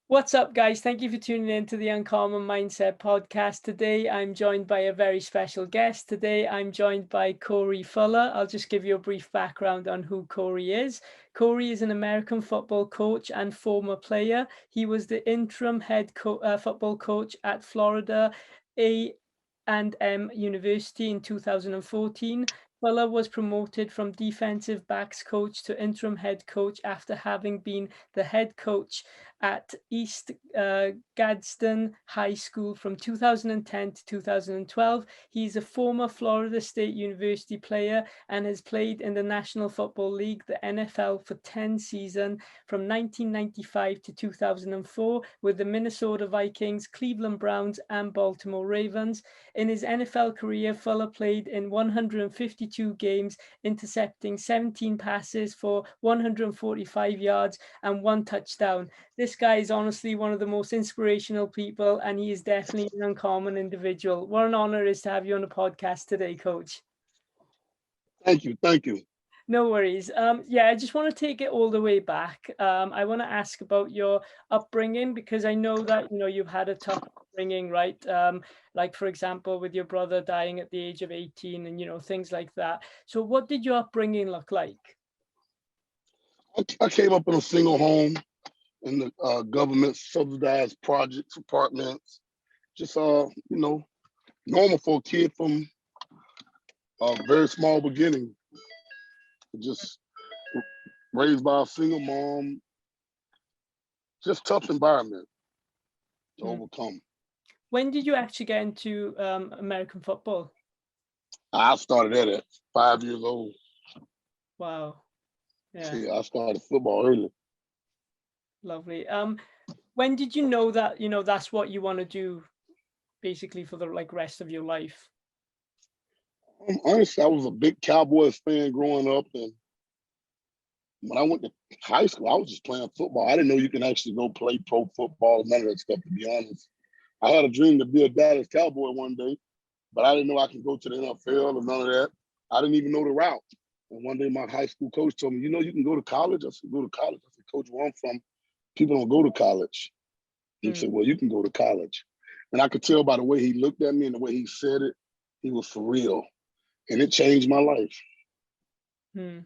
What's up, guys? Thank you for tuning in to the Uncommon Mindset podcast. Today, I'm joined by a very special guest. Today, I'm joined by Corey Fuller. I'll just give you a brief background on who Corey is. Corey is an American football coach and former player. He was the interim football coach at Florida A&M University in 2014. Fuller was promoted from defensive backs coach to interim head coach after having been the head coach at East Gadsden High School from 2010 to 2012. He's a former Florida State University player and has played in the National Football League, the NFL, for 10 seasons from 1995 to 2004 with the Minnesota Vikings, Cleveland Browns, and Baltimore Ravens. In his NFL career, Fuller played in 152 games, intercepting 17 passes for 145 yards and 1 touchdown. This guy is honestly one of the most inspirational people, and he is definitely an uncommon individual. What an honor it is to have you on the podcast today, Coach. Thank you. Thank you. No worries. Yeah, I just want to take it all the way back. I want to ask about your upbringing because I know that you've had a tough upbringing, right? Like for example, with your brother dying at the age of 18, and things like that. So, what did your upbringing look like? I came up in a single home in the government subsidized projects, apartments, just normal for a kid from a very small beginning. Just raised by a single mom, just tough environment to overcome. When did you actually get into American football? I started at 5 years old. Wow. Yeah. See, I started football early. Lovely. When did you know that that's what you want to do, basically for the rest of your life? Honestly, I was a big Cowboys fan growing up, and when I went to high school, I was just playing football. I didn't know you can actually go play pro football, none of that stuff, to be honest. I had a dream to be a Dallas Cowboy one day, but I didn't know I could go to the NFL or none of that. I didn't even know the route. And one day my high school coach told me, you can go to college? I said, go to college. I said, Coach, where I'm from, people don't go to college. He said, well, you can go to college. And I could tell by the way he looked at me and the way he said it, he was for real. And it changed my life. It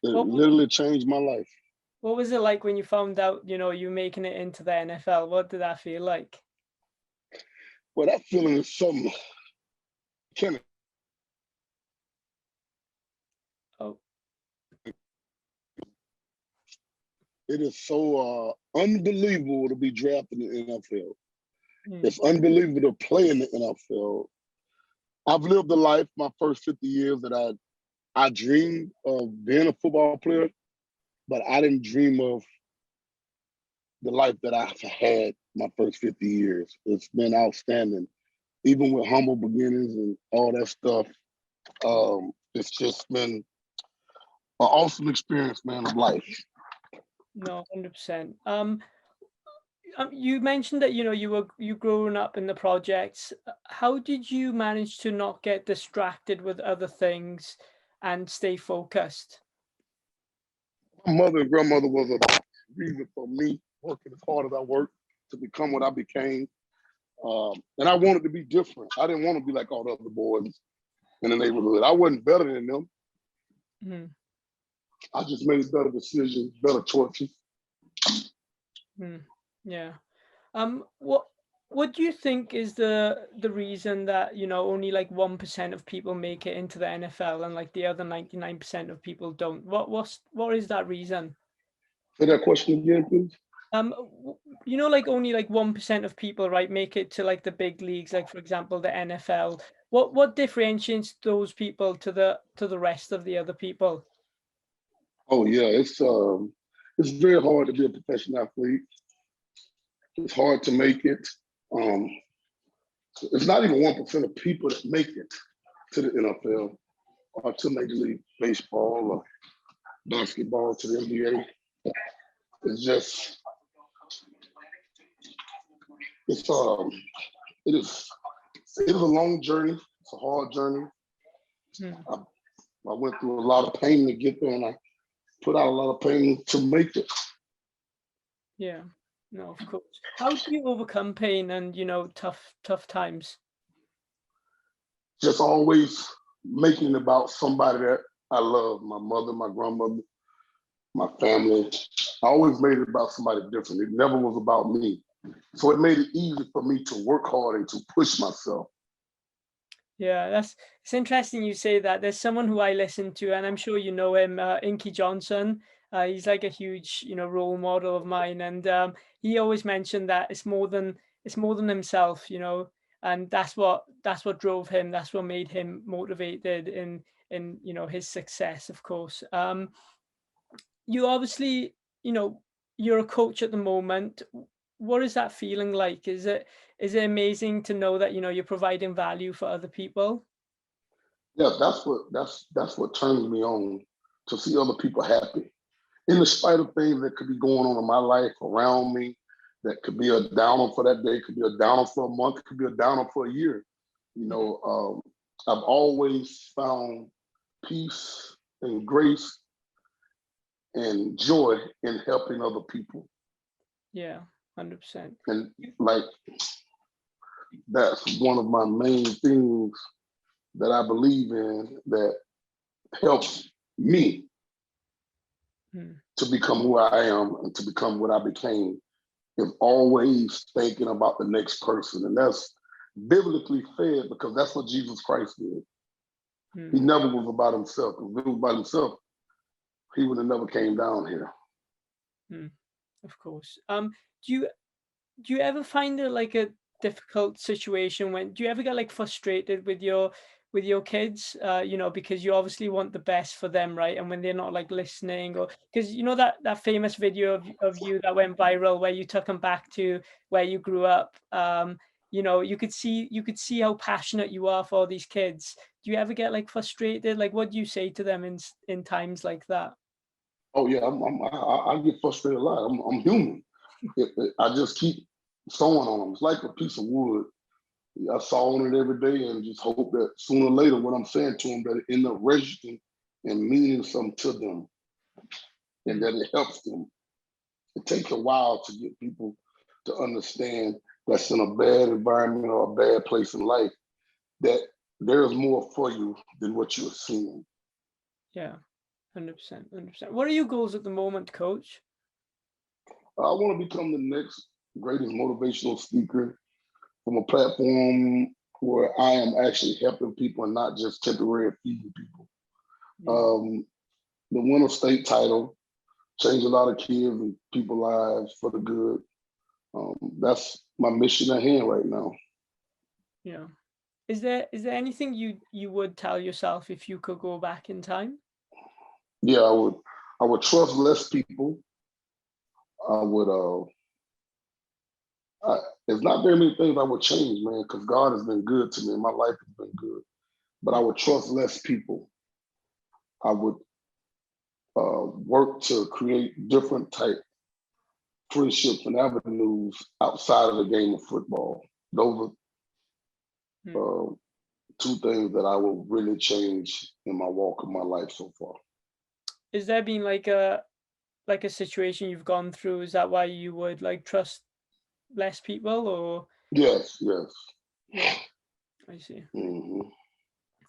literally changed my life. What was it like when you found out, you making it into the NFL? What did that feel like? Well, that feeling is something. It is so unbelievable to be drafted in the NFL. It's unbelievable to play in the NFL. I've lived a life, my first 50 years, that I dreamed of being a football player, but I didn't dream of the life that I've had my first 50 years. It's been outstanding. Even with humble beginnings and all that stuff, it's just been an awesome experience, man, of life. No, 100%. You mentioned that you growing up in the projects. How did you manage to not get distracted with other things and stay focused? My mother and grandmother was a reason for me working as hard as I worked to become what I became. And I wanted to be different. I didn't want to be like all the other boys in the neighborhood. I wasn't better than them. I just made better decisions, better choices. Yeah. What do you think is the reason that only 1% of people make it into the NFL and the other 99% of people don't? What is that reason? Say that question again, please. Only 1% of people, right, make it to the big leagues, for example the NFL. What differentiates those people to the rest of the other people? Oh yeah, it's very hard to be a professional athlete. It's hard to make it. It's not even 1% of people that make it to the NFL or to Major League Baseball or basketball, to the NBA. It is a long journey. It's a hard journey. I went through a lot of pain to get there, and I put out a lot of pain to make it. Yeah. No, of course. How do you overcome pain and, tough times? Just always making it about somebody that I love, my mother, my grandmother, my family. I always made it about somebody different. It never was about me. So it made it easy for me to work hard and to push myself. Yeah, it's interesting you say that. There's someone who I listen to, and I'm sure you know him, Inky Johnson. He's like a huge, role model of mine, and he always mentioned that it's more than himself, and that's what drove him. That's what made him motivated in his success, of course. You obviously, you're a coach at the moment. What is that feeling like? Is it amazing to know that you're providing value for other people? Yeah, that's what turns me on, to see other people happy. In the spite of things that could be going on in my life around me, that could be a downer for that day, could be a downer for a month, could be a downer for a year. You Mhm. know, I've always found peace and grace and joy in helping other people. Yeah, 100%. And like that's one of my main things that I believe in, that helps me Mm. to become who I am and to become what I became, is always thinking about the next person. And that's biblically fed, because that's what Jesus Christ did. He Mm. never was about himself. If it was about himself, he would have never came down here. Mm. Of course. Do you ever find it like a difficult situation when do you ever get like frustrated with your kids, because you obviously want the best for them, right? And when they're not like listening, or because that famous video of you that went viral where you took them back to where you grew up, you could see how passionate you are for all these kids. Do you ever get like frustrated? Like, what do you say to them in times like that? Oh yeah, I get frustrated a lot. I'm human. I just keep sewing on them. It's like a piece of wood. I saw on it every day and just hope that sooner or later what I'm saying to them, that it end up registering and meaning something to them, and Mm. that it helps them. It takes a while to get people to understand that's in a bad environment or a bad place in life, that there's more for you than what you're seeing. Yeah, 100%, 100%. What are your goals at the moment, coach? I want to become the next greatest motivational speaker from a platform where I am actually helping people and not just temporarily feeding people. Mm. Um, the win a state title, change a lot of kids and people's lives for the good. That's my mission at hand right now. Yeah. Is there anything you would tell yourself if you could go back in time? Yeah, I would trust less people. I would there's not very many things I would change, man, because God has been good to me and my life has been good. But I Mm. would trust less people. I would work to create different type friendships and avenues outside of the game of football. Those Mm. are two things that I will really change in my walk of my life so far. Is there been like a situation you've gone through? Is that why you would like trust less people, or Yes, yes. yeah, I see. Hmm.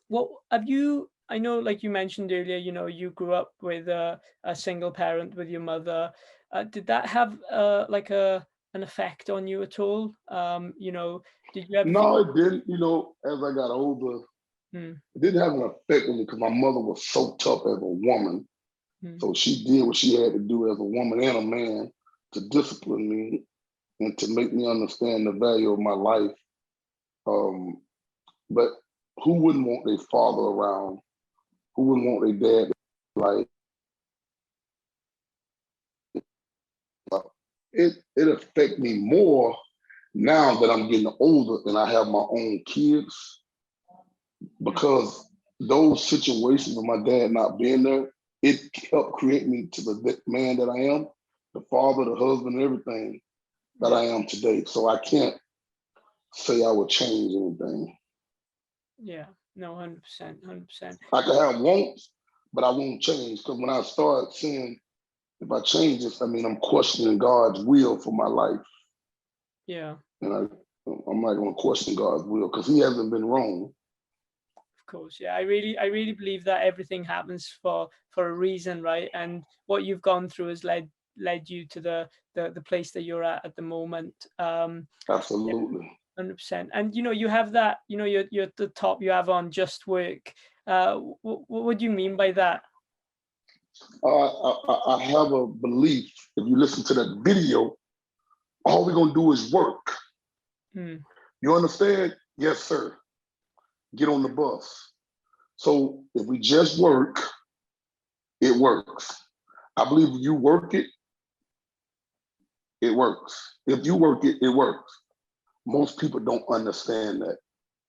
What have you? I know, like you mentioned earlier, you grew up with a single parent with your mother. Did that have like an effect on you at all? Did you ever feel? No, it didn't. As I got older, Mm. it didn't have an effect on me because my mother was so tough as a woman. Mm. So she did what she had to do as a woman and a man to discipline me and to make me understand the value of my life. Um, but who wouldn't want their father around? Who wouldn't want their dad? Like it affect me more now that I'm getting older and I have my own kids, Mm. because those situations of my dad not being there, it helped create me to the man that I am, the father, the husband, everything that Yeah. I am today. So I can't say I would change anything. Yeah. No, 100%, 100%. I can have wants, but I won't change, because when I start seeing if I change this, I mean, I'm questioning God's will for my life. Yeah. And I'm not going to question God's will because he hasn't been wrong. Of course. Yeah. I really believe that everything happens for a reason, right? And what you've gone through has led you to the place that you're at the moment. Absolutely. 100%. And you have that, you're at the top, you have on Just Work. What do you mean by that? I have a belief, if you listen to that video, all we're going to do is work. You understand? Yes, sir. Get on the bus. So if we just work, it works. I believe if you work it, it works. If you work it, it works. Most people don't understand that.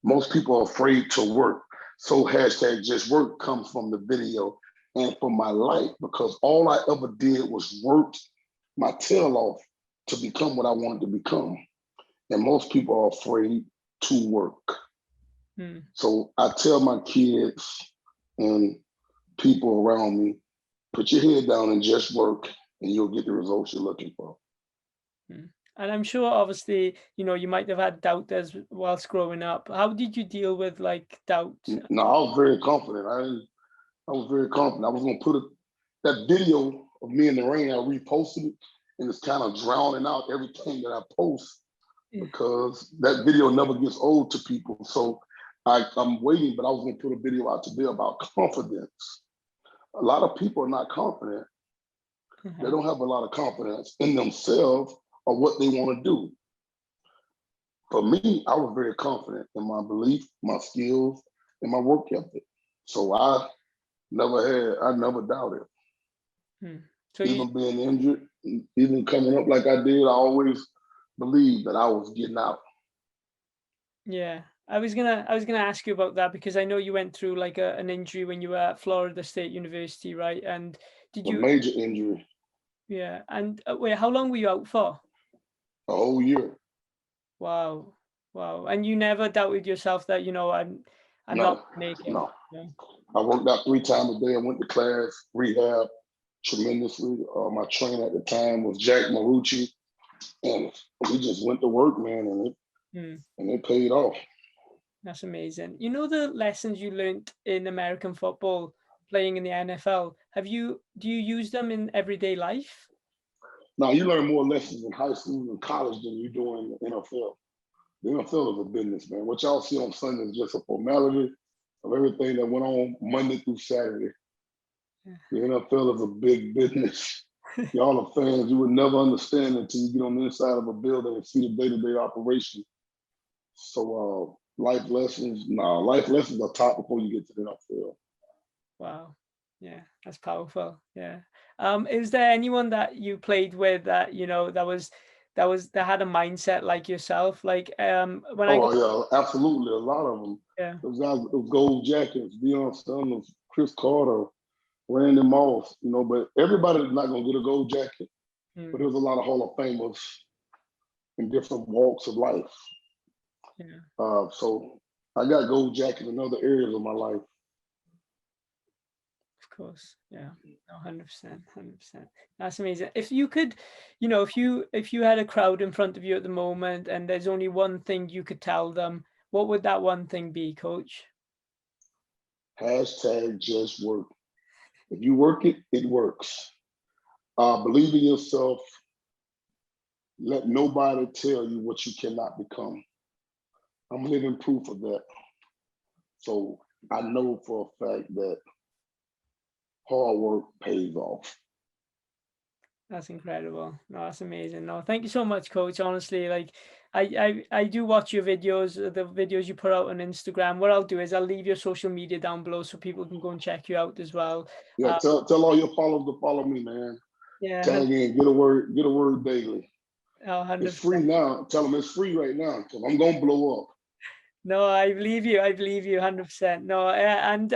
Most people are afraid to work. So hashtag just work comes from the video and from my life, because all I ever did was work my tail off to become what I wanted to become. And most people are afraid to work. So I tell my kids and people around me, put your head down and just work, and you'll get the results you're looking for. And I'm sure, obviously, you might have had doubt as whilst growing up. How did you deal with doubt? No, I was very confident. I was very confident. I was gonna put that video of me in the rain. I reposted it, and it's kind of drowning out everything that I post because that video never gets old to people. So I'm waiting, but I was gonna put a video out today about confidence. A lot of people are not confident. They don't have a lot of confidence in themselves or what they want to do. For me, I was very confident in my belief, my skills, and my work ethic. So I never doubted. So even being injured, even coming up like I did, I always believed that I was getting out. Yeah. I was gonna ask you about that because I know you went through an injury when you were at Florida State University, right? And did you? A major injury. Yeah. And wait, how long were you out for? A whole year. Wow. And you never doubted yourself that I'm not making. No. I worked out 3 times a day. I went to class, rehab tremendously. My trainer at the time was Jack Marucci, and we just went to work, man, and it paid off. That's amazing. The lessons you learned in American football playing in the NFL, do you use them in everyday life? No, you learn more lessons in high school and college than you do in the NFL. The NFL is a business, man. What y'all see on Sunday is just a formality of everything that went on Monday through Saturday. The NFL is a big business. Y'all are fans. You would never understand until you get on the inside of a building and see the day-to-day operation. So life lessons are taught before you get to the NFL. Wow. Yeah, that's powerful. Yeah. Is there anyone that you played with that that had a mindset like yourself? Yeah, absolutely. A lot of them. Yeah. Those gold jackets, Deion Sanders, Chris Carter, Randy Moss, but everybody's not gonna get a gold jacket. But there's a lot of Hall of Famers in different walks of life. Yeah. So I got gold jackets in other areas of my life. Of course. Yeah. 100%. That's amazing. If you could, if you had a crowd in front of you at the moment and there's only one thing you could tell them, what would that one thing be, Coach? Hashtag just work. If you work it, it works. Believe in yourself. Let nobody tell you what you cannot become. I'm living proof of that. So I know for a fact that hard work pays off. That's incredible. No, that's amazing. No, thank you so much, Coach. Honestly, I do watch your videos, the videos you put out on Instagram. What I'll do is I'll leave your social media down below so people can go and check you out as well. Yeah, tell all your followers to follow me, man. Yeah. Tag in, get a word daily. Oh, 100%. It's free now. Tell them it's free right now because I'm gonna blow up. No, I believe you 100%. No, and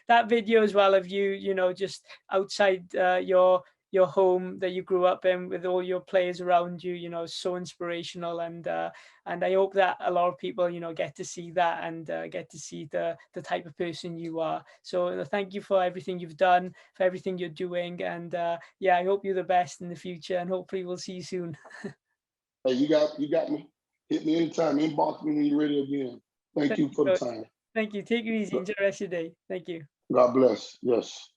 that video as well of you, just outside your your home that you grew up in with all your players around you, you know, so inspirational. And I hope that a lot of people, you know, get to see that and get to see the type of person you are. So thank you for everything you've done, for everything you're doing. And yeah, I hope you're the best in the future, and hopefully we'll see you soon. Hey, you got me. Hit me anytime. Inbox me when you're ready again. Thank you for the time. Thank you. Take it easy. Enjoy the rest of your day. Thank you. God bless. Yes.